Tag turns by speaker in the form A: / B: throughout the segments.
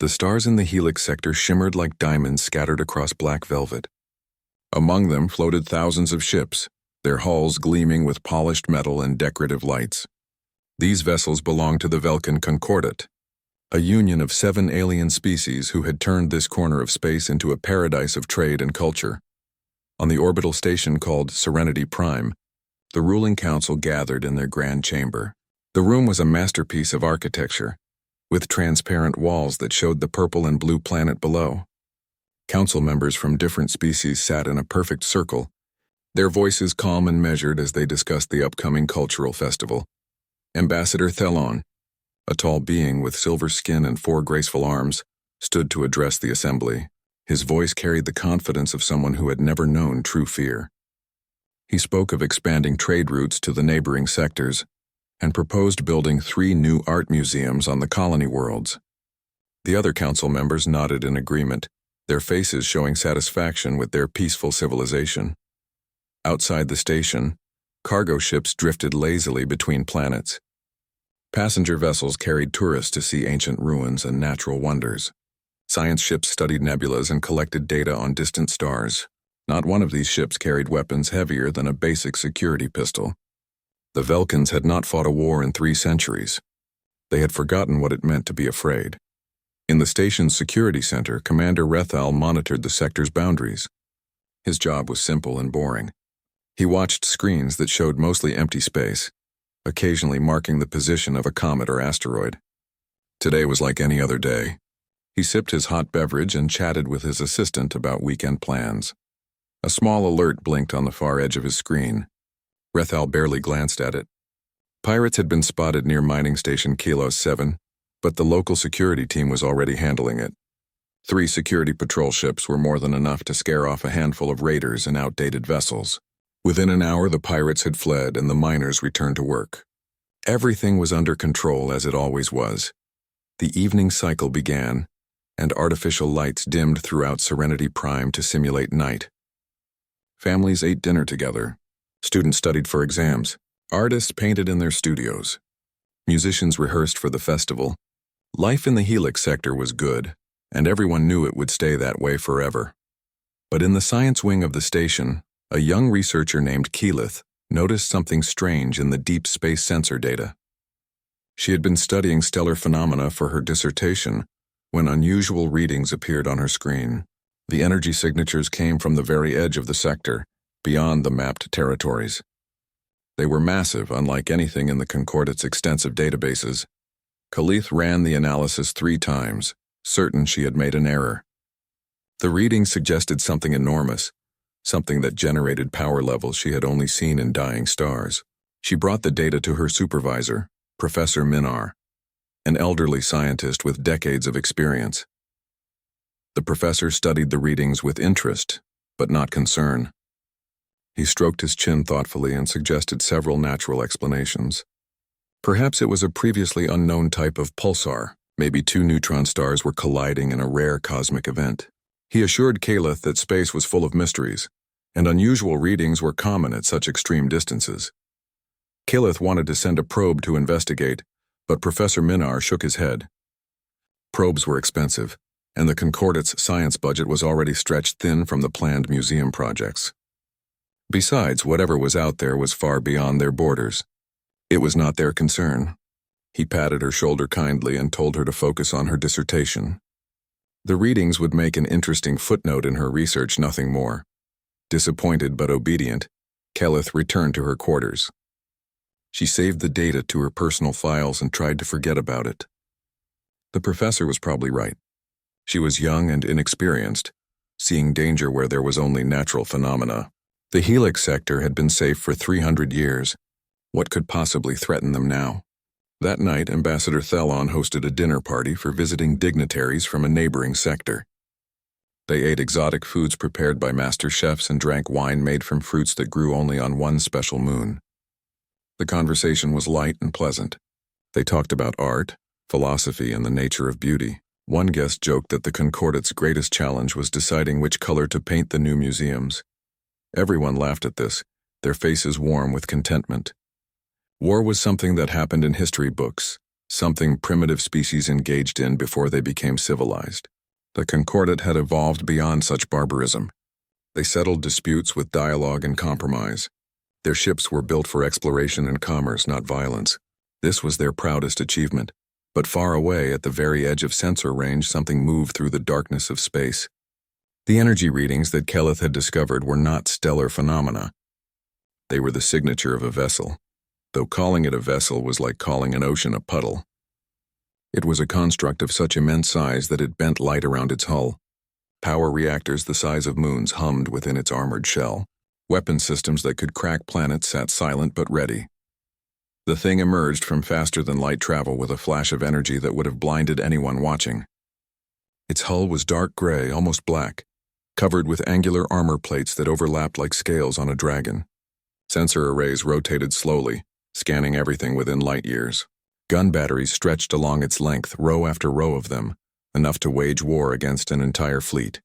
A: The stars in the helix sector shimmered like diamonds scattered across black velvet. Among them floated thousands of ships, their hulls gleaming with polished metal and decorative lights. These vessels belonged to the Velkin Concordat, a union of 7 alien species who had turned this corner of space into a paradise of trade and culture. On the orbital station called Serenity Prime, the ruling council gathered in their grand chamber. The room was a masterpiece of architecture, with transparent walls that showed the purple and blue planet below. Council members from different species sat in a perfect circle, their voices calm and measured as they discussed the upcoming cultural festival. Ambassador Thelon, a tall being with silver skin and 4 graceful arms, stood to address the assembly. His voice carried the confidence of someone who had never known true fear. He spoke of expanding trade routes to the neighboring sectors and proposed building 3 new art museums on the colony worlds. The other council members nodded in agreement, their faces showing satisfaction with their peaceful civilization. Outside the station, cargo ships drifted lazily between planets. Passenger vessels carried tourists to see ancient ruins and natural wonders. Science ships studied nebulas and collected data on distant stars. Not one of these ships carried weapons heavier than a basic security pistol. The Velkins had not fought a war in 3 centuries. They had forgotten what it meant to be afraid. In the station's security center, Commander Rethal monitored the sector's boundaries. His job was simple and boring. He watched screens that showed mostly empty space, occasionally marking the position of a comet or asteroid. Today was like any other day. He sipped his hot beverage and chatted with his assistant about weekend plans. A small alert blinked on the far edge of his screen. Rethal barely glanced at it. Pirates had been spotted near mining station Kilos 7, but the local security team was already handling it. 3 security patrol ships were more than enough to scare off a handful of raiders and outdated vessels. Within an hour, the pirates had fled and the miners returned to work. Everything was under control as it always was. The evening cycle began, and artificial lights dimmed throughout Serenity Prime to simulate night. Families ate dinner together. Students studied for exams. Artists painted in their studios. Musicians rehearsed for the festival. Life in the Helix sector was good, and everyone knew it would stay that way forever. But in the science wing of the station, a young researcher named Keyleth noticed something strange in the deep space sensor data. She had been studying stellar phenomena for her dissertation when unusual readings appeared on her screen. The energy signatures came from the very edge of the sector, beyond the mapped territories. They were massive, unlike anything in the Concordat's extensive databases. Keyleth ran the analysis 3 times, certain she had made an error. The readings suggested something enormous, something that generated power levels she had only seen in dying stars. She brought the data to her supervisor, Professor Minar, an elderly scientist with decades of experience. The professor studied the readings with interest, but not concern. He stroked his chin thoughtfully and suggested several natural explanations. Perhaps it was a previously unknown type of pulsar. Maybe 2 neutron stars were colliding in a rare cosmic event. He assured Keyleth that space was full of mysteries, and unusual readings were common at such extreme distances. Keyleth wanted to send a probe to investigate, but Professor Minar shook his head. Probes were expensive, and the Concordat's science budget was already stretched thin from the planned museum projects. Besides, whatever was out there was far beyond their borders. It was not their concern. He patted her shoulder kindly and told her to focus on her dissertation. The readings would make an interesting footnote in her research, nothing more. Disappointed but obedient, Keyleth returned to her quarters. She saved the data to her personal files and tried to forget about it. The professor was probably right. She was young and inexperienced, seeing danger where there was only natural phenomena. The Helix sector had been safe for 300 years. What could possibly threaten them now? That night, Ambassador Thelon hosted a dinner party for visiting dignitaries from a neighboring sector. They ate exotic foods prepared by master chefs and drank wine made from fruits that grew only on one special moon. The conversation was light and pleasant. They talked about art, philosophy, and the nature of beauty. One guest joked that the Concordat's greatest challenge was deciding which color to paint the new museums. Everyone laughed at this, their faces warm with contentment. War was something that happened in history books, something primitive species engaged in before they became civilized. The Concordat had evolved beyond such barbarism. They settled disputes with dialogue and compromise. Their ships were built for exploration and commerce, not violence. This was their proudest achievement. But far away, at the very edge of sensor range, something moved through the darkness of space. The energy readings that Kelleth had discovered were not stellar phenomena. They were the signature of a vessel, though calling it a vessel was like calling an ocean a puddle. It was a construct of such immense size that it bent light around its hull. Power reactors the size of moons hummed within its armored shell. Weapon systems that could crack planets sat silent but ready. The thing emerged from faster-than-light travel with a flash of energy that would have blinded anyone watching. Its hull was dark gray, almost black, covered with angular armor plates that overlapped like scales on a dragon. Sensor arrays rotated slowly, scanning everything within light years. Gun batteries stretched along its length, row after row of them, enough to wage war against an entire fleet.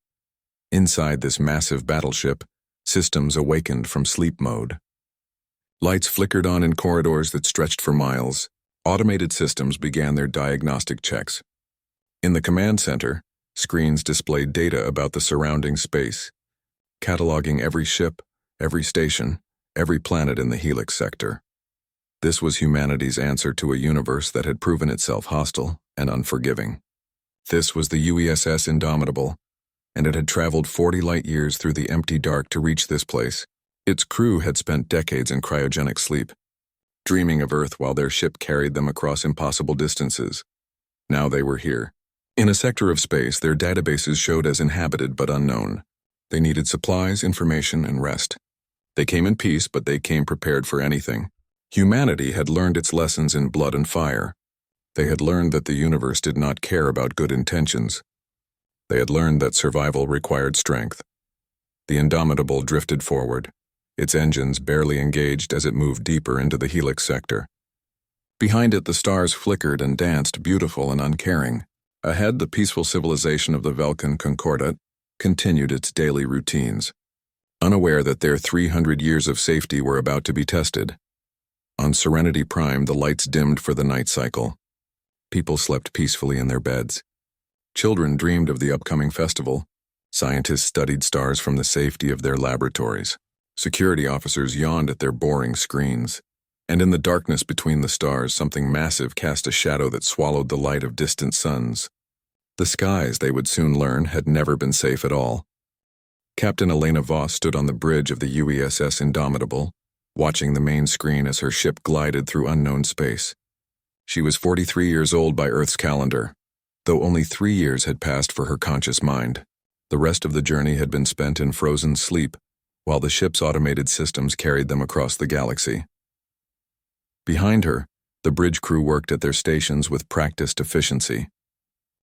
A: Inside this massive battleship, systems awakened from sleep mode. Lights flickered on in corridors that stretched for miles. Automated systems began their diagnostic checks. In the command center, screens displayed data about the surrounding space, cataloging every ship, every station, every planet in the Helix sector. This was humanity's answer to a universe that had proven itself hostile and unforgiving. This was the UESS Indomitable, and it had traveled 40 light-years through the empty dark to reach this place. Its crew had spent decades in cryogenic sleep, dreaming of Earth while their ship carried them across impossible distances. Now they were here. In a sector of space, their databases showed as inhabited but unknown. They needed supplies, information, and rest. They came in peace, but they came prepared for anything. Humanity had learned its lessons in blood and fire. They had learned that the universe did not care about good intentions. They had learned that survival required strength. The Indomitable drifted forward, its engines barely engaged as it moved deeper into the Helix sector. Behind it, the stars flickered and danced, beautiful and uncaring. Ahead, the peaceful civilization of the Velkan Concordat continued its daily routines, unaware that their 300 years of safety were about to be tested. On Serenity Prime, the lights dimmed for the night cycle. People slept peacefully in their beds. Children dreamed of the upcoming festival. Scientists studied stars from the safety of their laboratories. Security officers yawned at their boring screens. And in the darkness between the stars, something massive cast a shadow that swallowed the light of distant suns. The skies, they would soon learn, had never been safe at all. Captain Elena Voss stood on the bridge of the UESS Indomitable, watching the main screen as her ship glided through unknown space. She was 43 years old by Earth's calendar, though only 3 years had passed for her conscious mind. The rest of the journey had been spent in frozen sleep, while the ship's automated systems carried them across the galaxy. Behind her, the bridge crew worked at their stations with practiced efficiency.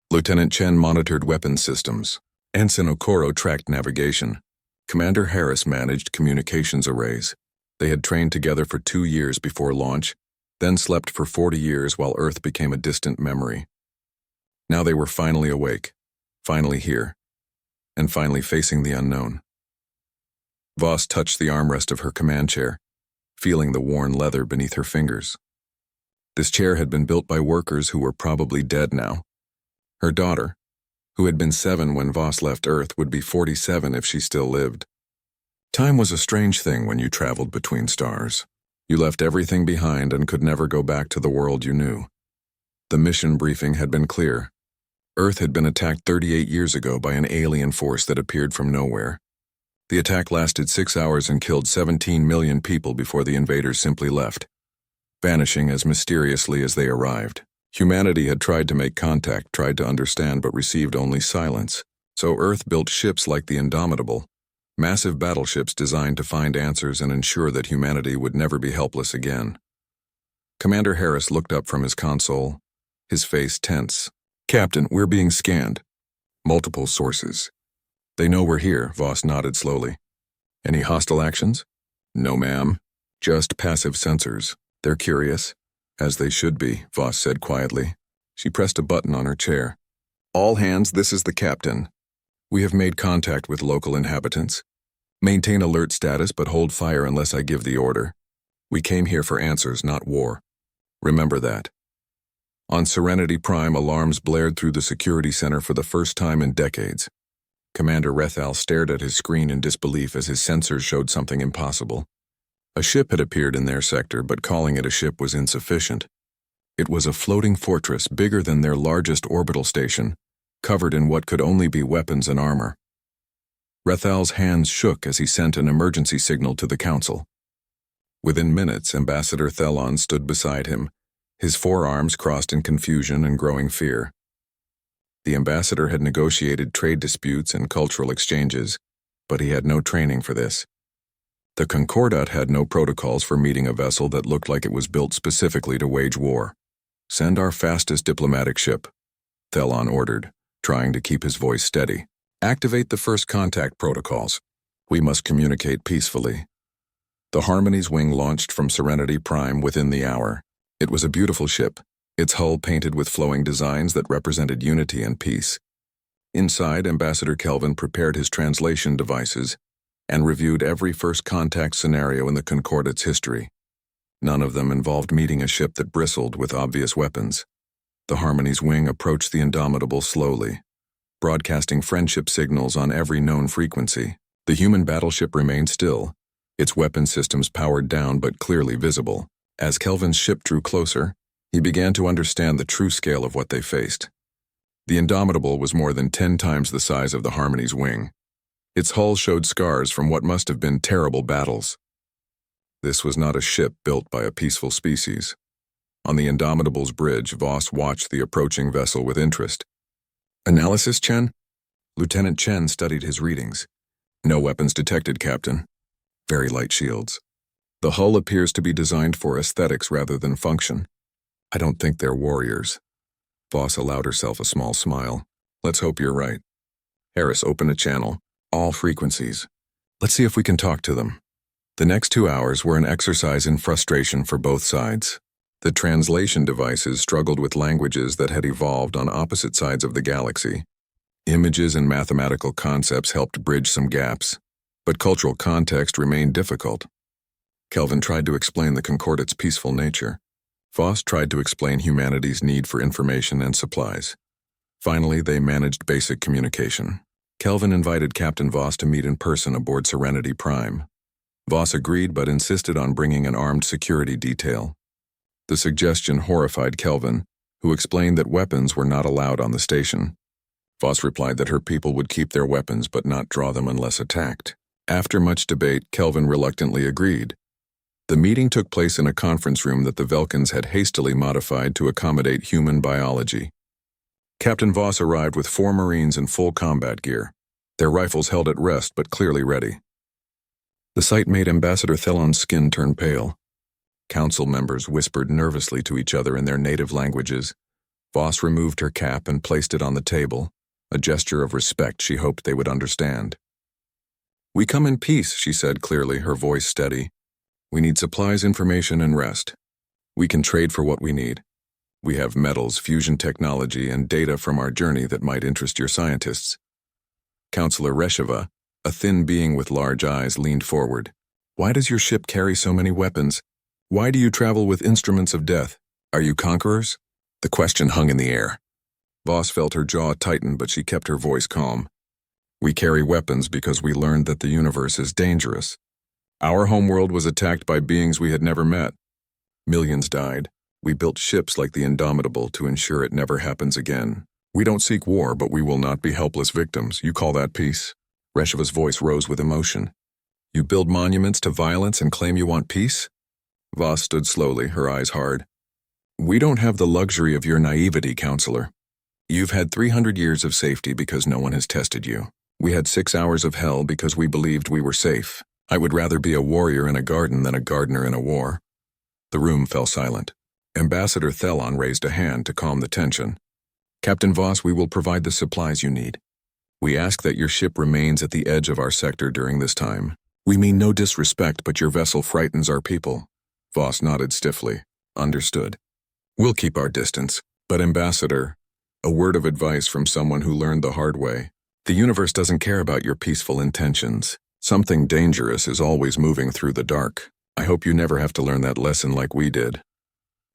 A: Lieutenant Chen monitored weapons systems. Ensign Okoro tracked navigation. Commander Harris managed communications arrays. They had trained together for 2 years before launch, then slept for 40 years while Earth became a distant memory. Now they were finally awake, finally here, and finally facing the unknown. Voss touched the armrest of her command chair, feeling the worn leather beneath her fingers. This chair had been built by workers who were probably dead now. Her daughter, who had been 7 when Voss left Earth, would be 47 if she still lived. Time was a strange thing when you traveled between stars. You left everything behind and could never go back to the world you knew. The mission briefing had been clear. Earth had been attacked 38 years ago by an alien force that appeared from nowhere. The attack lasted 6 hours and killed 17 million people before the invaders simply left, vanishing as mysteriously as they arrived. Humanity had tried to make contact, tried to understand, but received only silence. So Earth built ships like the Indomitable, massive battleships designed to find answers and ensure that humanity would never be helpless again. Commander Harris looked up from his console, his face tense. "Captain, we're being scanned. Multiple sources. They know we're here," Voss nodded slowly. "Any hostile actions?" "No, ma'am. Just passive sensors. They're curious." "As they should be," Voss said quietly. She pressed a button on her chair. "All hands, this is the captain. We have made contact with local inhabitants. Maintain alert status, but hold fire unless I give the order. We came here for answers, not war. Remember that." On Serenity Prime, alarms blared through the security center for the first time in decades. Commander Rethal stared at his screen in disbelief as his sensors showed something impossible. A ship had appeared in their sector, but calling it a ship was insufficient. It was a floating fortress bigger than their largest orbital station, covered in what could only be weapons and armor. Rethal's hands shook as he sent an emergency signal to the Council. Within minutes, Ambassador Thelon stood beside him, his forearms crossed in confusion and growing fear. The ambassador had negotiated trade disputes and cultural exchanges, but he had no training for this. The Concordat had no protocols for meeting a vessel that looked like it was built specifically to wage war. "Send our fastest diplomatic ship," Thelon ordered, trying to keep his voice steady. "Activate the first contact protocols. We must communicate peacefully." The Harmony's wing launched from Serenity Prime within the hour. It was a beautiful ship, its hull painted with flowing designs that represented unity and peace. Inside, Ambassador Kelvin prepared his translation devices and reviewed every first contact scenario in the Concordat's history. None of them involved meeting a ship that bristled with obvious weapons. The Harmony's wing approached the Indomitable slowly, broadcasting friendship signals on every known frequency. The human battleship remained still, its weapon systems powered down but clearly visible. As Kelvin's ship drew closer, he began to understand the true scale of what they faced. The Indomitable was more than 10 times the size of the Harmony's wing. Its hull showed scars from what must have been terrible battles. This was not a ship built by a peaceful species. On the Indomitable's bridge, Voss watched the approaching vessel with interest. "Analysis, Chen?" Lieutenant Chen studied his readings. "No weapons detected, Captain. Very light shields. The hull appears to be designed for aesthetics rather than function. I don't think they're warriors." Voss allowed herself a small smile. "Let's hope you're right. Harris, open a channel. All frequencies. Let's see if we can talk to them." The next 2 hours were an exercise in frustration for both sides. The translation devices struggled with languages that had evolved on opposite sides of the galaxy. Images and mathematical concepts helped bridge some gaps, but cultural context remained difficult. Kelvin tried to explain the Concordat's peaceful nature. Voss tried to explain humanity's need for information and supplies. Finally, they managed basic communication. Kelvin invited Captain Voss to meet in person aboard Serenity Prime. Voss agreed but insisted on bringing an armed security detail. The suggestion horrified Kelvin, who explained that weapons were not allowed on the station. Voss replied that her people would keep their weapons but not draw them unless attacked. After much debate, Kelvin reluctantly agreed. The meeting took place in a conference room that the Velkans had hastily modified to accommodate human biology. Captain Voss arrived with 4 Marines in full combat gear, their rifles held at rest but clearly ready. The sight made Ambassador Thelon's skin turn pale. Council members whispered nervously to each other in their native languages. Voss removed her cap and placed it on the table, a gesture of respect she hoped they would understand. "We come in peace," she said clearly, her voice steady. "We need supplies, information, and rest. We can trade for what we need. We have metals, fusion technology, and data from our journey that might interest your scientists." Counselor Resheva, a thin being with large eyes, leaned forward. "Why does your ship carry so many weapons? Why do you travel with instruments of death? Are you conquerors?" The question hung in the air. Voss felt her jaw tighten, but she kept her voice calm. "We carry weapons because we learned that the universe is dangerous. Our homeworld was attacked by beings we had never met. Millions died. We built ships like the Indomitable to ensure it never happens again. We don't seek war, but we will not be helpless victims. You call that peace?" Resheva's voice rose with emotion. "You build monuments to violence and claim you want peace?" Voss stood slowly, her eyes hard. "We don't have the luxury of your naivety, Counselor. You've had 300 years of safety because no one has tested you. We had 6 hours of hell because we believed we were safe. I would rather be a warrior in a garden than a gardener in a war." The room fell silent. Ambassador Thelon raised a hand to calm the tension. "Captain Voss, we will provide the supplies you need. We ask that your ship remains at the edge of our sector during this time. We mean no disrespect, but your vessel frightens our people." Voss nodded stiffly. "Understood. We'll keep our distance. But Ambassador, a word of advice from someone who learned the hard way. The universe doesn't care about your peaceful intentions. Something dangerous is always moving through the dark. I hope you never have to learn that lesson like we did."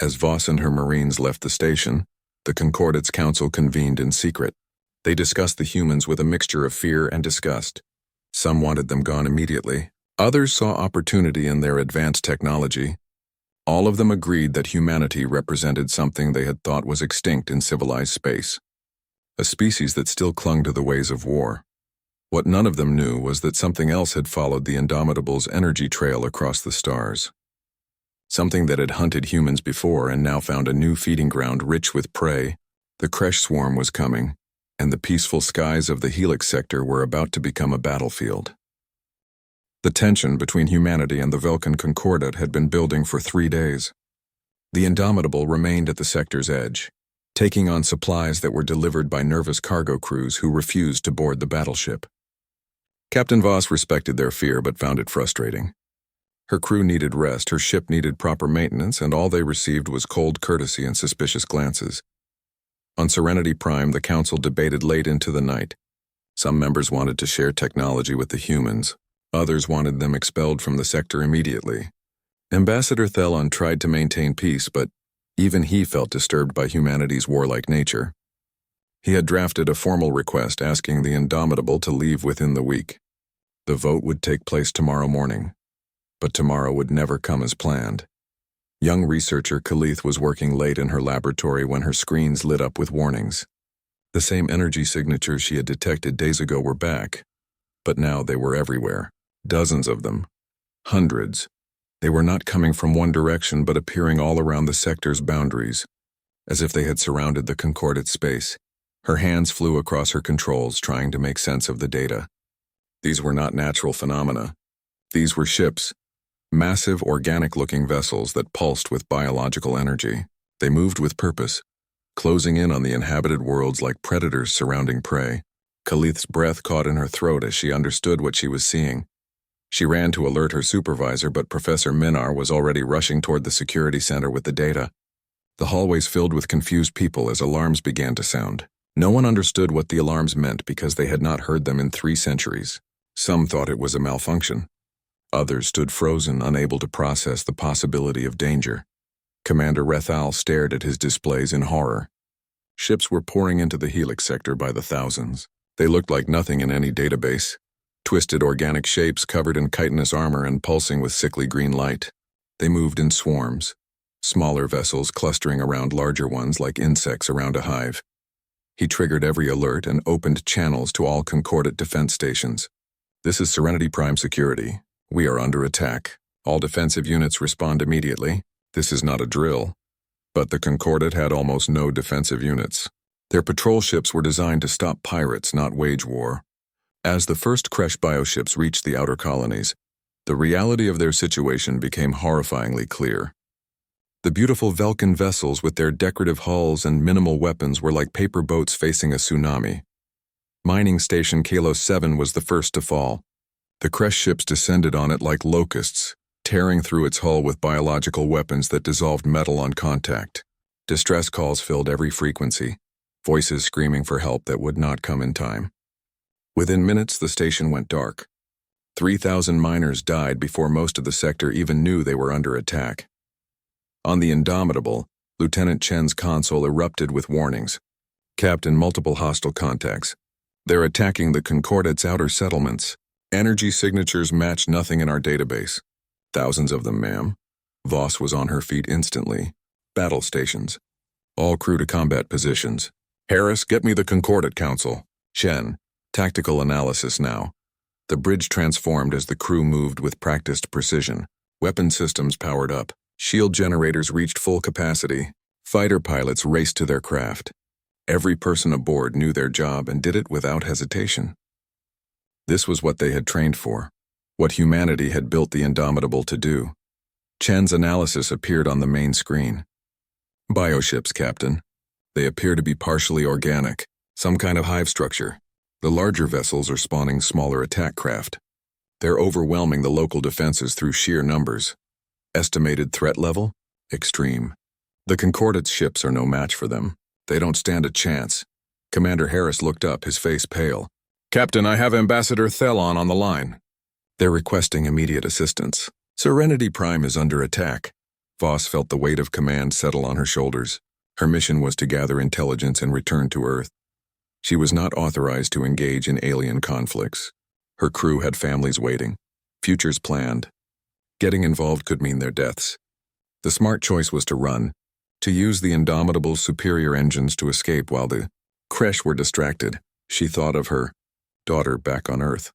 A: As Voss and her Marines left the station, the Concordate's council convened in secret. They discussed the humans with a mixture of fear and disgust. Some wanted them gone immediately. Others saw opportunity in their advanced technology. All of them agreed that humanity represented something they had thought was extinct in civilized space, a species that still clung to the ways of war. What none of them knew was that something else had followed the Indomitable's energy trail across the stars. Something that had hunted humans before and now found a new feeding ground rich with prey. The Kresh swarm was coming, and the peaceful skies of the Helix sector were about to become a battlefield. The tension between humanity and the Vulcan Concordate had been building for 3 days. The Indomitable remained at the sector's edge, taking on supplies that were delivered by nervous cargo crews who refused to board the battleship. Captain Voss respected their fear but found it frustrating. Her crew needed rest, her ship needed proper maintenance, and all they received was cold courtesy and suspicious glances. On Serenity Prime, the council debated late into the night. Some members wanted to share technology with the humans. Others wanted them expelled from the sector immediately. Ambassador Thelon tried to maintain peace, but even he felt disturbed by humanity's warlike nature. He had drafted a formal request asking the Indomitable to leave within the week. The vote would take place tomorrow morning, but tomorrow would never come as planned. Young researcher Khalith was working late in her laboratory when her screens lit up with warnings. The same energy signatures she had detected days ago were back, but now they were everywhere. Dozens of them. Hundreds. They were not coming from one direction but appearing all around the sector's boundaries, as if they had surrounded the Concordate space. Her hands flew across her controls, trying to make sense of the data. These were not natural phenomena. These were ships, massive organic-looking vessels that pulsed with biological energy. They moved with purpose, closing in on the inhabited worlds like predators surrounding prey. Khalith's breath caught in her throat as she understood what she was seeing. She ran to alert her supervisor, but Professor Minar was already rushing toward the security center with the data. The hallways filled with confused people as alarms began to sound. No one understood what the alarms meant because they had not heard them in 3 centuries. Some thought it was a malfunction. Others stood frozen, unable to process the possibility of danger. Commander Rethal stared at his displays in horror. Ships were pouring into the Helix sector by the thousands. They looked like nothing in any database. Twisted organic shapes covered in chitinous armor and pulsing with sickly green light. They moved in swarms, smaller vessels clustering around larger ones like insects around a hive. He triggered every alert and opened channels to all Concordate defense stations. This is Serenity Prime Security. We are under attack. All defensive units respond immediately. This is not a drill. But the Concordate had almost no defensive units. Their patrol ships were designed to stop pirates, not wage war. As the first Kresh bioships reached the outer colonies, the reality of their situation became horrifyingly clear. The beautiful Vulcan vessels with their decorative hulls and minimal weapons were like paper boats facing a tsunami. Mining Station Kalo 7 was the first to fall. The Kresh ships descended on it like locusts, tearing through its hull with biological weapons that dissolved metal on contact. Distress calls filled every frequency, voices screaming for help that would not come in time. Within minutes, the station went dark. 3,000 miners died before most of the sector even knew they were under attack. On the Indomitable, Lieutenant Chen's console erupted with warnings. Captain, multiple hostile contacts. They're attacking the Concordate's outer settlements. Energy signatures match nothing in our database. Thousands of them, ma'am. Voss was on her feet instantly. Battle stations. All crew to combat positions. Harris, get me the Concordate Council. Chen. Tactical analysis now. The bridge transformed as the crew moved with practiced precision. Weapon systems powered up. Shield generators reached full capacity. Fighter pilots raced to their craft. Every person aboard knew their job and did it without hesitation. This was what they had trained for, what humanity had built the Indomitable to do. Chen's analysis appeared on the main screen. Bioships, Captain. They appear to be partially organic, some kind of hive structure. The larger vessels are spawning smaller attack craft. They're overwhelming the local defenses through sheer numbers. Estimated threat level? Extreme. The Concordate's ships are no match for them. They don't stand a chance. Commander Harris looked up, his face pale. Captain, I have Ambassador Thelon on the line. They're requesting immediate assistance. Serenity Prime is under attack. Voss felt the weight of command settle on her shoulders. Her mission was to gather intelligence and return to Earth. She was not authorized to engage in alien conflicts. Her crew had families waiting, futures planned. Getting involved could mean their deaths. The smart choice was to run, to use the Indomitable's superior engines to escape while the Kresh were distracted. She thought of her daughter back on Earth.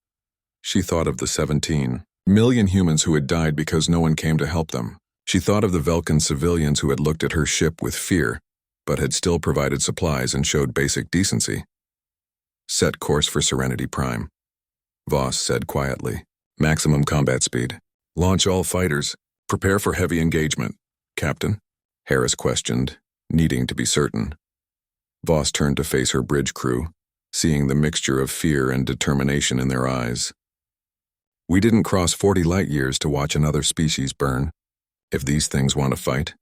A: She thought of the 17 million humans who had died because no one came to help them. She thought of the Velkan civilians who had looked at her ship with fear, but had still provided supplies and showed basic decency. Set course for Serenity Prime. Voss said quietly. Maximum combat speed. Launch all fighters. Prepare for heavy engagement. Captain? Harris questioned, needing to be certain. Voss turned to face her bridge crew, seeing the mixture of fear and determination in their eyes. We didn't cross 40 light years to watch another species burn. If these things want to fight,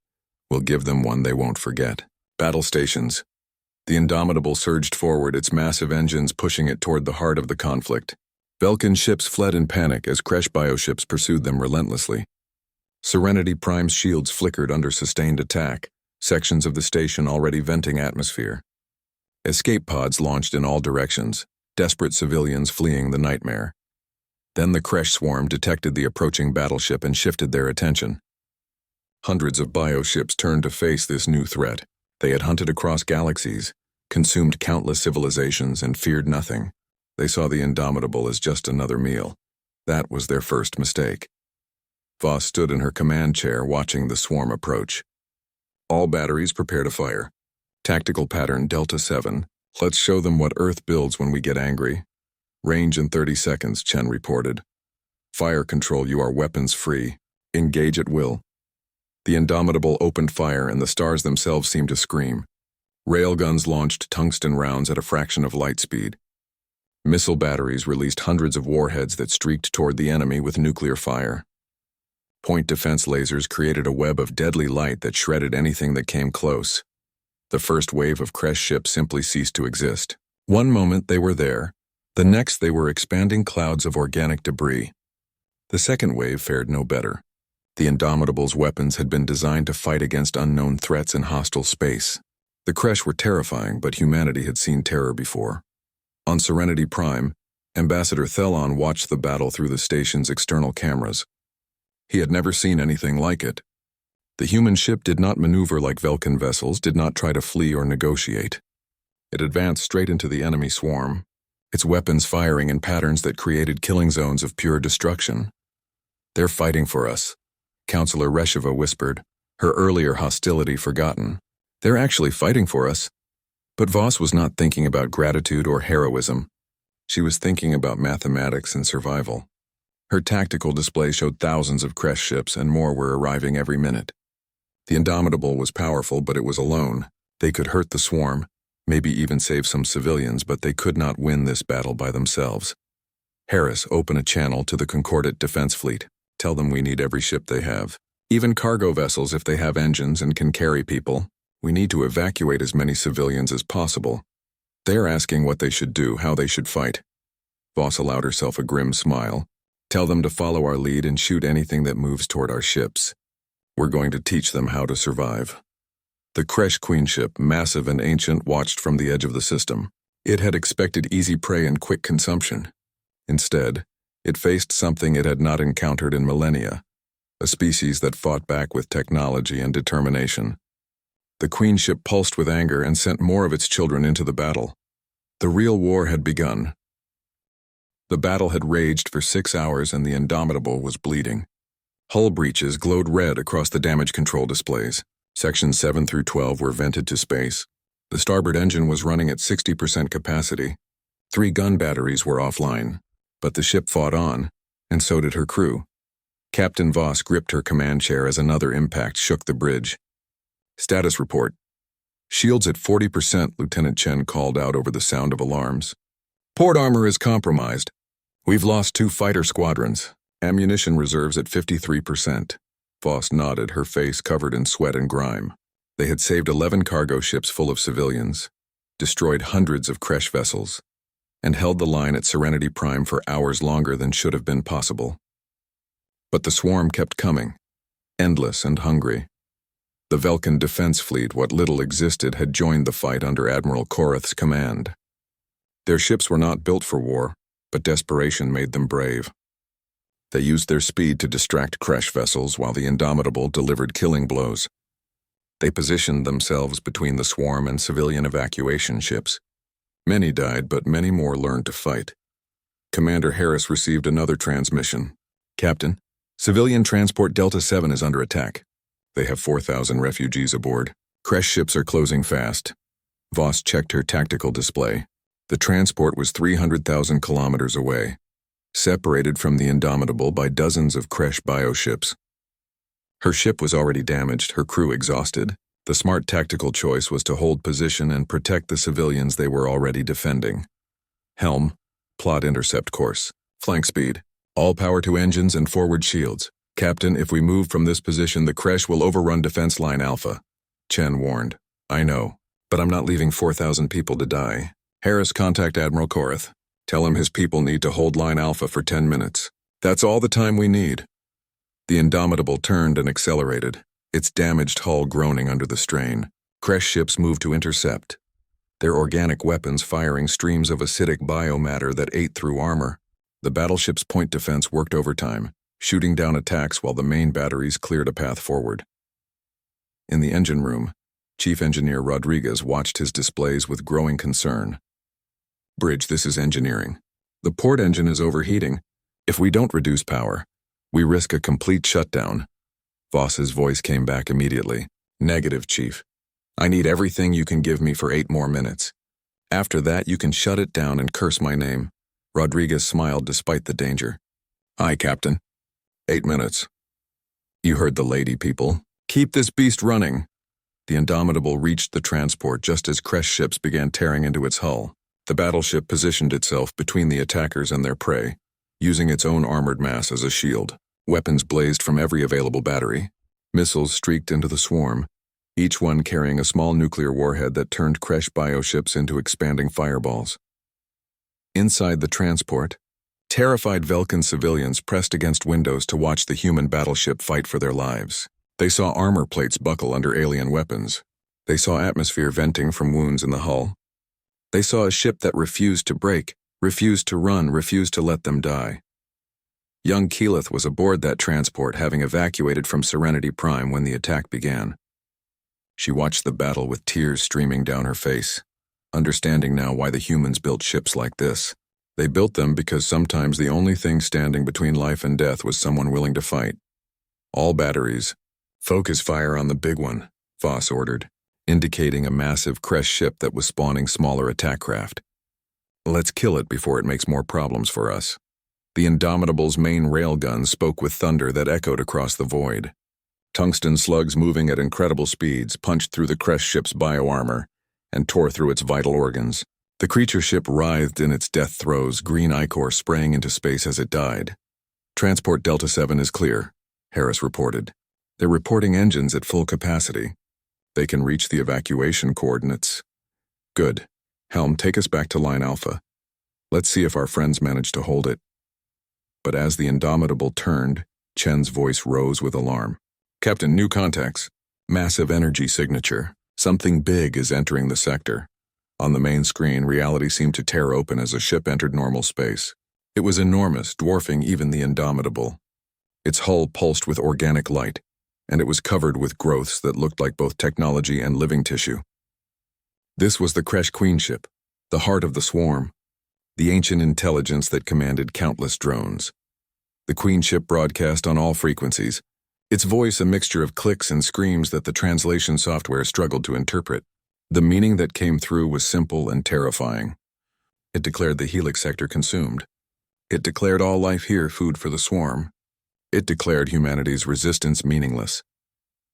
A: we'll give them one they won't forget. Battle stations. The Indomitable surged forward, its massive engines pushing it toward the heart of the conflict. Velkan ships fled in panic as Kresh bioships pursued them relentlessly. Serenity Prime's shields flickered under sustained attack, sections of the station already venting atmosphere. Escape pods launched in all directions, desperate civilians fleeing the nightmare. Then the Kresh swarm detected the approaching battleship and shifted their attention. Hundreds of bioships turned to face this new threat. They had hunted across galaxies, consumed countless civilizations, and feared nothing. They saw the Indomitable as just another meal. That was their first mistake. Voss stood in her command chair watching the swarm approach. All batteries prepare to fire. Tactical pattern Delta 7. Let's show them what Earth builds when we get angry. Range in 30 seconds, Chen reported. Fire control, you are weapons free. Engage at will. The Indomitable opened fire and the stars themselves seemed to scream. Railguns launched tungsten rounds at a fraction of light speed. Missile batteries released hundreds of warheads that streaked toward the enemy with nuclear fire. Point defense lasers created a web of deadly light that shredded anything that came close. The first wave of Kresh ships simply ceased to exist. One moment they were there, the next they were expanding clouds of organic debris. The second wave fared no better. The Indomitable's weapons had been designed to fight against unknown threats in hostile space. The Kresh were terrifying, but humanity had seen terror before. On Serenity Prime, Ambassador Thelon watched the battle through the station's external cameras. He had never seen anything like it. The human ship did not maneuver like Velkan vessels, did not try to flee or negotiate. It advanced straight into the enemy swarm, its weapons firing in patterns that created killing zones of pure destruction. They're fighting for us, Counselor Resheva whispered, her earlier hostility forgotten. They're actually fighting for us. But Voss was not thinking about gratitude or heroism. She was thinking about mathematics and survival. Her tactical display showed thousands of Kresh ships and more were arriving every minute. The Indomitable was powerful, but it was alone. They could hurt the swarm, maybe even save some civilians, but they could not win this battle by themselves. Harris, open a channel to the Concordat Defense Fleet. Tell them we need every ship they have. Even cargo vessels if they have engines and can carry people. We need to evacuate as many civilians as possible. They're asking what they should do, how they should fight. Voss allowed herself a grim smile. Tell them to follow our lead and shoot anything that moves toward our ships. We're going to teach them how to survive. The Kresh Queen ship, massive and ancient, watched from the edge of the system. It had expected easy prey and quick consumption. Instead, it faced something it had not encountered in millennia, a species that fought back with technology and determination. The Queen ship pulsed with anger and sent more of its children into the battle. The real war had begun. The battle had raged for 6 hours and the Indomitable was bleeding. Hull breaches glowed red across the damage control displays. Sections 7 through 12 were vented to space. The starboard engine was running at 60% capacity. 3 gun batteries were offline. But the ship fought on, and so did her crew. Captain Voss gripped her command chair as another impact shook the bridge. Status report. Shields at 40%, Lieutenant Chen called out over the sound of alarms. Port armor is compromised. We've lost 2 fighter squadrons. Ammunition reserves at 53%. Voss nodded, her face covered in sweat and grime. They had saved 11 cargo ships full of civilians, destroyed hundreds of Kresh vessels, and held the line at Serenity Prime for hours longer than should have been possible. But the swarm kept coming. endless and hungry. The Velkan defense fleet, what little existed, had joined the fight under Admiral Korath's command. Their ships were not built for war, but desperation made them brave. They used their speed to distract Kresh vessels while the Indomitable delivered killing blows. They positioned themselves between the swarm and civilian evacuation ships. Many died, but many more learned to fight. Commander Harris received another transmission. Captain, civilian transport Delta 7 is under attack. They have 4,000 refugees aboard. Kresh ships are closing fast. Voss checked her tactical display. The transport was 300,000 kilometers away, separated from the Indomitable by dozens of Kresh bioships. Her ship was already damaged, her crew exhausted. The smart tactical choice was to hold position and protect the civilians they were already defending. Helm, plot intercept course. Flank speed. All power to engines and forward shields. Captain, if we move from this position, the Kresh will overrun defense line Alpha. Chen warned. I know, but I'm not leaving 4,000 people to die. Harris, contact Admiral Korath. Tell him his people need to hold line Alpha for 10 minutes. That's all the time we need. The Indomitable turned and accelerated, its damaged hull groaning under the strain. Kresh ships moved to intercept, their organic weapons firing streams of acidic biomatter that ate through armor. The battleship's point defense worked overtime, shooting down attacks while the main batteries cleared a path forward. In the engine room, Chief Engineer Rodriguez watched his displays with growing concern. Bridge, this is engineering. The port engine is overheating. If we don't reduce power, we risk a complete shutdown. Voss's voice came back immediately. Negative, Chief. I need everything you can give me for 8 more minutes. After that, you can shut it down and curse my name. Rodriguez smiled despite the danger. Aye, Captain. 8 minutes. You heard the lady, people. Keep this beast running. The Indomitable reached the transport just as Kresh ships began tearing into its hull. The battleship positioned itself between the attackers and their prey, using its own armored mass as a shield. Weapons blazed from every available battery. Missiles streaked into the swarm, each one carrying a small nuclear warhead that turned Kresh bioships into expanding fireballs. Inside the transport, terrified Velkan civilians pressed against windows to watch the human battleship fight for their lives. They saw armor plates buckle under alien weapons. They saw atmosphere venting from wounds in the hull. They saw a ship that refused to break, refused to run, refused to let them die. Young Keyleth was aboard that transport, having evacuated from Serenity Prime when the attack began. She watched the battle with tears streaming down her face, understanding now why the humans built ships like this. They built them because sometimes the only thing standing between life and death was someone willing to fight. All batteries. Focus fire on the big one, Voss ordered, indicating a massive Kresh ship that was spawning smaller attack craft. Let's kill it before it makes more problems for us. The Indomitable's main railgun spoke with thunder that echoed across the void. Tungsten slugs moving at incredible speeds punched through the Kresh ship's bioarmor and tore through its vital organs. The creature ship writhed in its death throes, green ichor spraying into space as it died. Transport Delta 7 is clear, Harris reported. They're reporting engines at full capacity. They can reach the evacuation coordinates. Good. Helm, take us back to Line Alpha. Let's see if our friends manage to hold it. But as the Indomitable turned, Chen's voice rose with alarm. Captain, new contacts. Massive energy signature. Something big is entering the sector. On the main screen, reality seemed to tear open as a ship entered normal space. It was enormous, dwarfing even the Indomitable. Its hull pulsed with organic light, and it was covered with growths that looked like both technology and living tissue. This was the Kresh Queen ship, the heart of the swarm, the ancient intelligence that commanded countless drones. The Queen ship broadcast on all frequencies, its voice a mixture of clicks and screams that the translation software struggled to interpret. The meaning that came through was simple and terrifying. It declared the Helix sector consumed. It declared all life here food for the swarm. It declared humanity's resistance meaningless.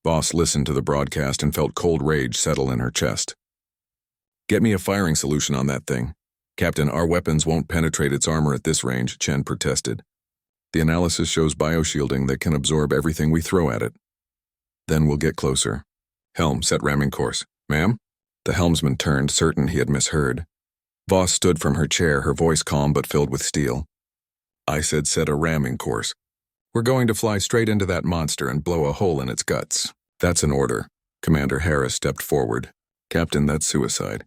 A: Voss listened to the broadcast and felt cold rage settle in her chest. Get me a firing solution on that thing. Captain, our weapons won't penetrate its armor at this range, Chen protested. The analysis shows bioshielding that can absorb everything we throw at it. Then we'll get closer. Helm, set ramming course. Ma'am? The helmsman turned, certain he had misheard. Voss stood from her chair, her voice calm but filled with steel. I said set a ramming course. We're going to fly straight into that monster and blow a hole in its guts. That's an order. Commander Harris stepped forward. Captain, that's suicide.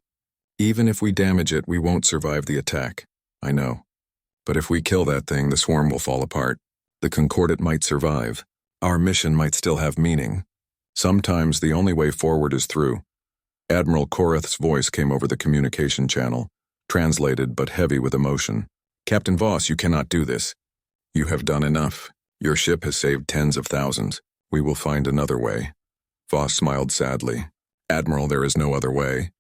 A: Even if we damage it, we won't survive the attack. I know. But if we kill that thing, the swarm will fall apart. The Concordat might survive. Our mission might still have meaning. Sometimes the only way forward is through. Admiral Korath's voice came over the communication channel, translated but heavy with emotion. Captain Voss, you cannot do this. You have done enough. Your ship has saved tens of thousands. We will find another way. Voss smiled sadly. Admiral, there is no other way.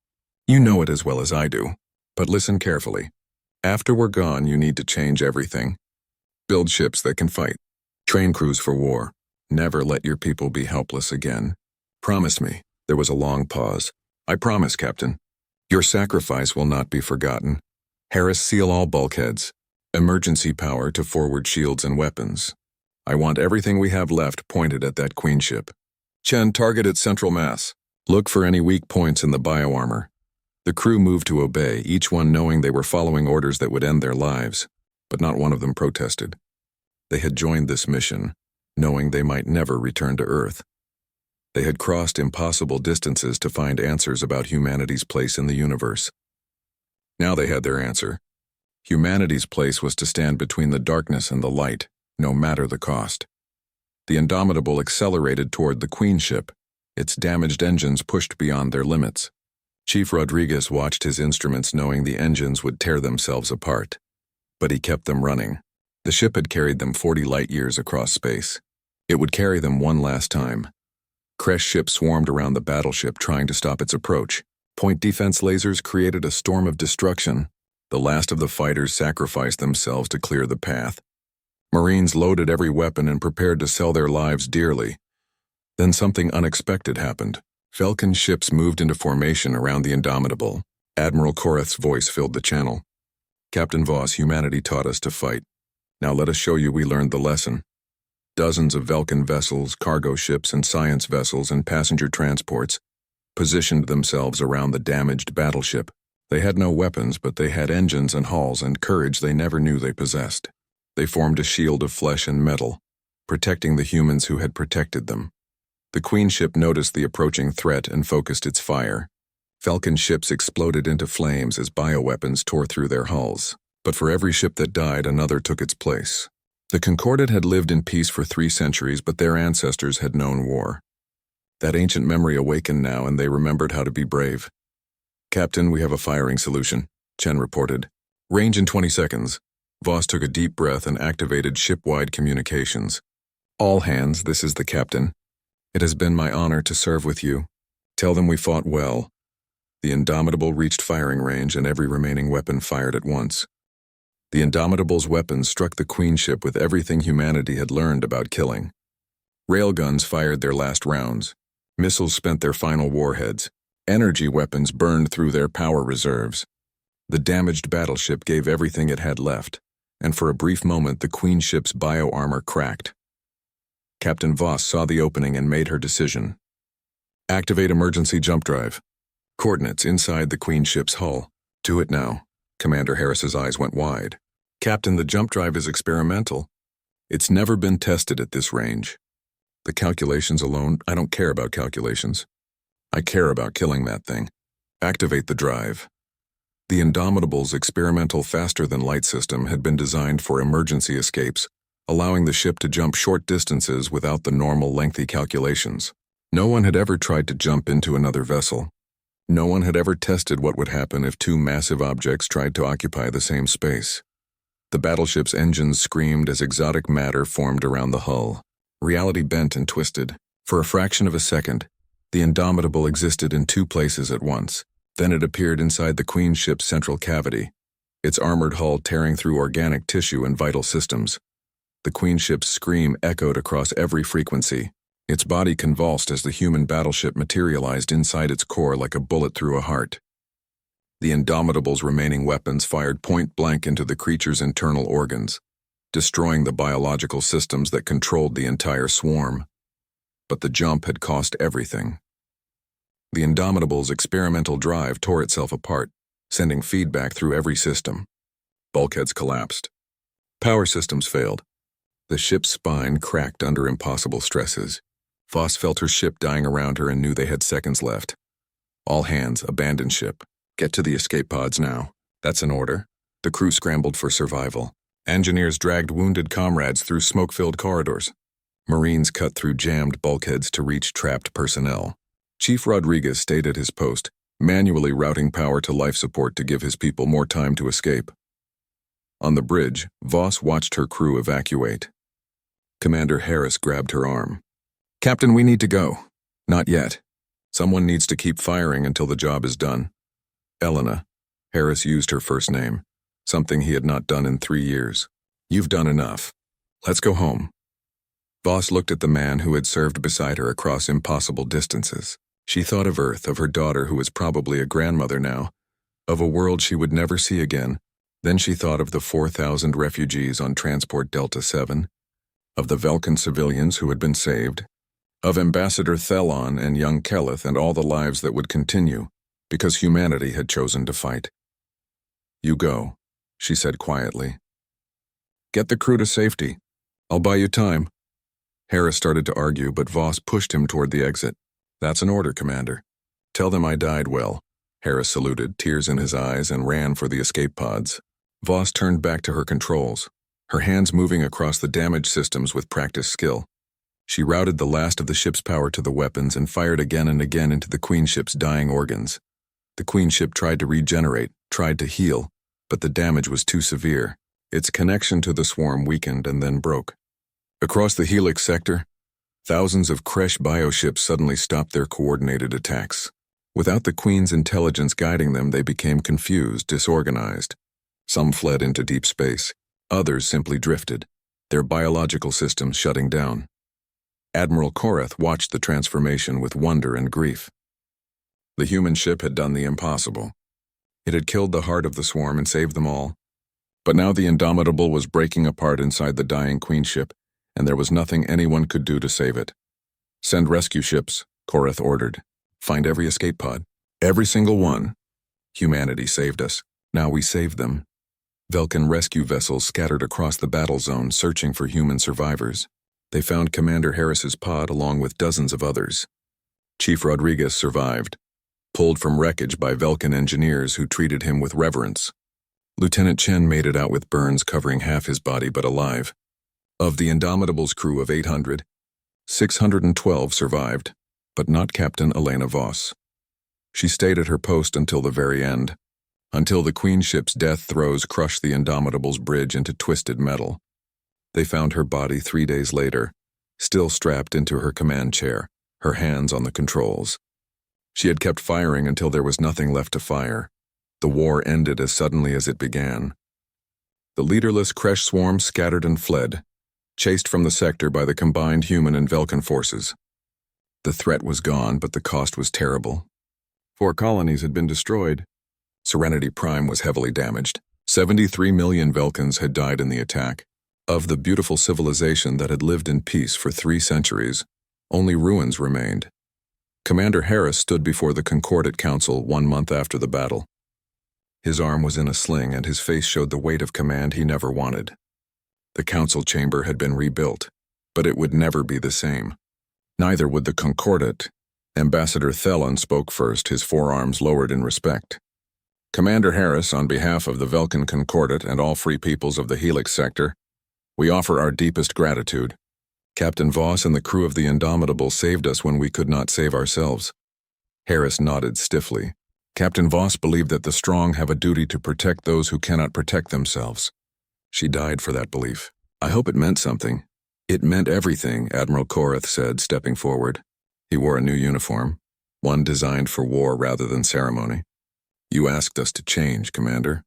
A: You know it as well as I do. But listen carefully. After we're gone, you need to change everything. Build ships that can fight. Train crews for war. Never let your people be helpless again. Promise me. There was a long pause. I promise, Captain. Your sacrifice will not be forgotten. Harris, seal all bulkheads. Emergency power to forward shields and weapons. I want everything we have left pointed at that queen ship. Chen, target its central mass. Look for any weak points in the bioarmor. The crew moved to obey, each one knowing they were following orders that would end their lives, but not one of them protested. They had joined this mission, knowing they might never return to Earth. They had crossed impossible distances to find answers about humanity's place in the universe. Now they had their answer. Humanity's place was to stand between the darkness and the light, no matter the cost. The Indomitable accelerated toward the Queen ship, its damaged engines pushed beyond their limits. Chief Rodriguez watched his instruments knowing the engines would tear themselves apart. But he kept them running. The ship had carried them 40 light-years across space. It would carry them one last time. Crash ships swarmed around the battleship trying to stop its approach. Point defense lasers created a storm of destruction. The last of the fighters sacrificed themselves to clear the path. Marines loaded every weapon and prepared to sell their lives dearly. Then something unexpected happened. Falcon ships moved into formation around the Indomitable. Admiral Korath's voice filled the channel. Captain Voss, humanity taught us to fight. Now let us show you we learned the lesson. Dozens of Vulcan vessels, cargo ships, and science vessels and passenger transports positioned themselves around the damaged battleship. They had no weapons, but they had engines and hulls and courage they never knew they possessed. They formed a shield of flesh and metal, protecting the humans who had protected them. The Queen ship noticed the approaching threat and focused its fire. Falcon ships exploded into flames as bioweapons tore through their hulls. But for every ship that died, another took its place. The Concordat had lived in peace for 3 centuries, but their ancestors had known war. That ancient memory awakened now, and they remembered how to be brave. Captain, we have a firing solution, Chen reported. Range in 20 seconds. Voss took a deep breath and activated ship-wide communications. All hands, this is the captain. It has been my honor to serve with you. Tell them we fought well. The Indomitable reached firing range and every remaining weapon fired at once. The Indomitable's weapons struck the Queen ship with everything humanity had learned about killing. Railguns fired their last rounds. Missiles spent their final warheads. Energy weapons burned through their power reserves. The damaged battleship gave everything it had left, and for a brief moment the Queen ship's bioarmor cracked. Captain Voss saw the opening and made her decision. Activate emergency jump drive. Coordinates inside the Queen ship's hull. Do it now. Commander Harris's eyes went wide. Captain, the jump drive is experimental. It's never been tested at this range. The calculations alone, I don't care about calculations. I care about killing that thing. Activate the drive. The Indomitable's experimental faster-than-light system had been designed for emergency escapes, allowing the ship to jump short distances without the normal lengthy calculations. No one had ever tried to jump into another vessel. No one had ever tested what would happen if 2 massive objects tried to occupy the same space. The battleship's engines screamed as exotic matter formed around the hull. Reality bent and twisted. For a fraction of a second, the Indomitable existed in 2 places at once. Then it appeared inside the Queen ship's central cavity, its armored hull tearing through organic tissue and vital systems. The Queen ship's scream echoed across every frequency. Its body convulsed as the human battleship materialized inside its core like a bullet through a heart. The Indomitable's remaining weapons fired point-blank into the creature's internal organs, destroying the biological systems that controlled the entire swarm. But the jump had cost everything. The Indomitable's experimental drive tore itself apart, sending feedback through every system. Bulkheads collapsed. Power systems failed. The ship's spine cracked under impossible stresses. Voss felt her ship dying around her and knew they had seconds left. All hands, abandon ship. Get to the escape pods now. That's an order. The crew scrambled for survival. Engineers dragged wounded comrades through smoke-filled corridors. Marines cut through jammed bulkheads to reach trapped personnel. Chief Rodriguez stayed at his post, manually routing power to life support to give his people more time to escape. On the bridge, Voss watched her crew evacuate. Commander Harris grabbed her arm. "Captain, we need to go." "Not yet. Someone needs to keep firing until the job is done." "Elena." Harris used her first name, something he had not done in 3 years. "You've done enough. Let's go home." Voss looked at the man who had served beside her across impossible distances. She thought of Earth, of her daughter who was probably a grandmother now, of a world she would never see again. Then she thought of the 4,000 refugees on Transport Delta 7, of the Velkan civilians who had been saved, of Ambassador Thelon and young Keleth and all the lives that would continue, because humanity had chosen to fight. "You go," she said quietly. "Get the crew to safety. I'll buy you time." Harris started to argue, but Voss pushed him toward the exit. "That's an order, Commander. Tell them I died well." Harris saluted, tears in his eyes, and ran for the escape pods. Voss turned back to her controls, her hands moving across the damaged systems with practiced skill. She routed the last of the ship's power to the weapons and fired again and again into the Queen ship's dying organs. The Queen ship tried to regenerate, tried to heal, but the damage was too severe. Its connection to the swarm weakened and then broke. Across the Helix sector, thousands of Kresh bioships suddenly stopped their coordinated attacks. Without the Queen's intelligence guiding them, they became confused, disorganized. Some fled into deep space. Others simply drifted, their biological systems shutting down. Admiral Korath watched the transformation with wonder and grief. The human ship had done the impossible. It had killed the heart of the swarm and saved them all. But now the Indomitable was breaking apart inside the dying Queen ship, and there was nothing anyone could do to save it. "Send rescue ships," Korath ordered. "Find every escape pod. Every single one. Humanity saved us. Now we save them." Velkan rescue vessels scattered across the battle zone searching for human survivors. They found Commander Harris's pod along with dozens of others. Chief Rodriguez survived, pulled from wreckage by Velkan engineers who treated him with reverence. Lieutenant Chen made it out with burns covering half his body but alive. Of the Indomitable's crew of 800, 612 survived, but not Captain Elena Voss. She stayed at her post until the very end, until the Queen ship's death throes crushed the Indomitable's bridge into twisted metal. They found her body 3 days later, still strapped into her command chair, her hands on the controls. She had kept firing until there was nothing left to fire. The war ended as suddenly as it began. The leaderless Kresh swarm scattered and fled, chased from the sector by the combined human and Velkan forces. The threat was gone, but the cost was terrible. 4 colonies had been destroyed. Serenity Prime was heavily damaged. 73 million Velkans had died in the attack. Of the beautiful civilization that had lived in peace for 3 centuries, only ruins remained. Commander Harris stood before the Concordat Council 1 month after the battle. His arm was in a sling and his face showed the weight of command he never wanted. The council chamber had been rebuilt, but it would never be the same. Neither would the Concordat. Ambassador Thelon spoke first, his forearms lowered in respect. "Commander Harris, on behalf of the Velkan Concordat and all free peoples of the Helix sector, we offer our deepest gratitude. Captain Voss and the crew of the Indomitable saved us when we could not save ourselves." Harris nodded stiffly. "Captain Voss believed that the strong have a duty to protect those who cannot protect themselves. She died for that belief. I hope it meant something." "It meant everything," Admiral Korath said, stepping forward. He wore a new uniform, one designed for war rather than ceremony. "You asked us to change, Commander.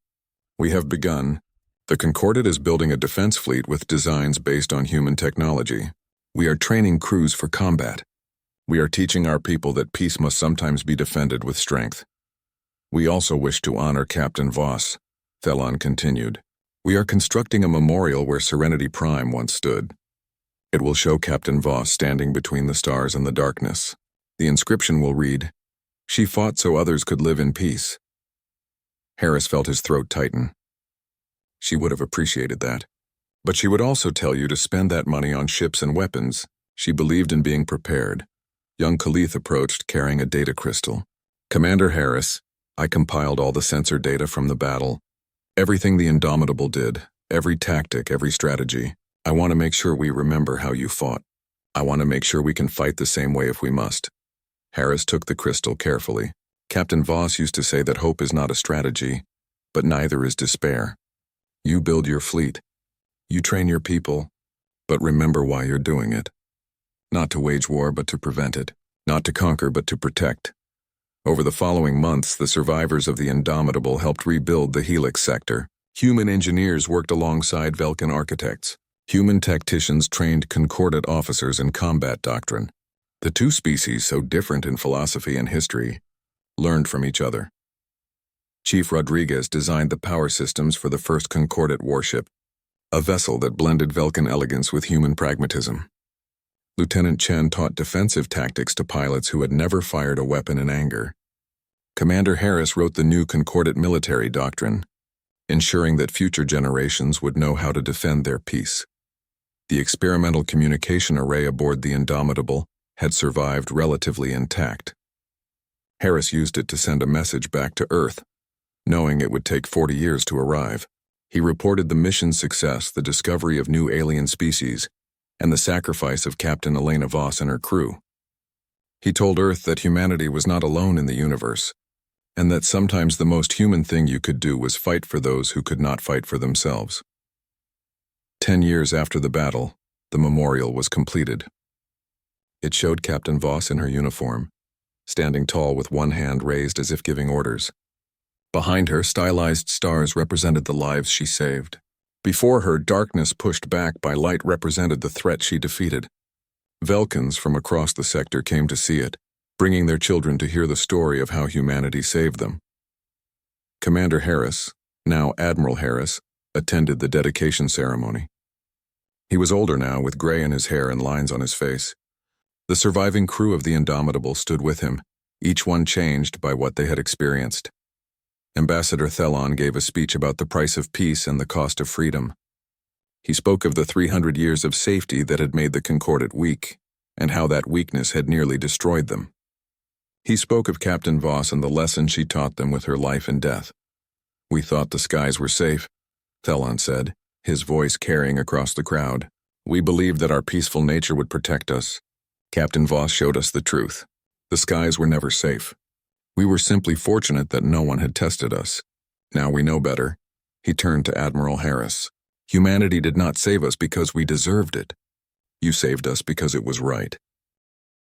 A: We have begun. The Concordat is building a defense fleet with designs based on human technology. We are training crews for combat. We are teaching our people that peace must sometimes be defended with strength. We also wish to honor Captain Voss," Thelon continued. "We are constructing a memorial where Serenity Prime once stood. It will show Captain Voss standing between the stars and the darkness. The inscription will read, 'She fought so others could live in peace.'" Harris felt his throat tighten. She would have appreciated that. But she would also tell you to spend that money on ships and weapons. She believed in being prepared. Young Khalith approached, carrying a data crystal. Commander Harris, I compiled all the sensor data from the battle. Everything the Indomitable did, every tactic, every strategy. I want to make sure we remember how you fought. I want to make sure we can fight the same way if we must. Harris took the crystal carefully. Captain Voss used to say that hope is not a strategy, but neither is despair. You build your fleet. You train your people, but remember why you're doing it. Not to wage war, but to prevent it. Not to conquer, but to protect. Over the following months, the survivors of the Indomitable helped rebuild the Helix sector. Human engineers worked alongside Velkin architects. Human tacticians trained Concordat officers in combat doctrine. The two species, so different in philosophy and history, learned from each other. Chief Rodriguez designed the power systems for the first Concordat warship, a vessel that blended Velkin elegance with human pragmatism. Lieutenant Chen taught defensive tactics to pilots who had never fired a weapon in anger. Commander Harris wrote the new Concordat military doctrine, ensuring that future generations would know how to defend their peace. The experimental communication array aboard the Indomitable had survived relatively intact. Harris used it to send a message back to Earth, knowing it would take 40 years to arrive. He reported the mission's success, the discovery of new alien species, and the sacrifice of Captain Elena Voss and her crew. He told Earth that humanity was not alone in the universe, and that sometimes the most human thing you could do was fight for those who could not fight for themselves. 10 years after the battle, the memorial was completed. It showed Captain Voss in her uniform, standing tall with one hand raised as if giving orders. Behind her, stylized stars represented the lives she saved. Before her, darkness pushed back by light represented the threat she defeated. Velkins from across the sector came to see it, bringing their children to hear the story of how humanity saved them. Commander Harris, now Admiral Harris, attended the dedication ceremony. He was older now, with gray in his hair and lines on his face. The surviving crew of the Indomitable stood with him, each one changed by what they had experienced. Ambassador Thelon gave a speech about the price of peace and the cost of freedom. He spoke of the 300 years of safety that had made the Concordat weak, and how that weakness had nearly destroyed them. He spoke of Captain Voss and the lesson she taught them with her life and death. We thought the skies were safe, Thelon said, his voice carrying across the crowd. We believed that our peaceful nature would protect us. Captain Voss showed us the truth. The skies were never safe. We were simply fortunate that no one had tested us. Now we know better. He turned to Admiral Harris. Humanity did not save us because we deserved it. You saved us because it was right.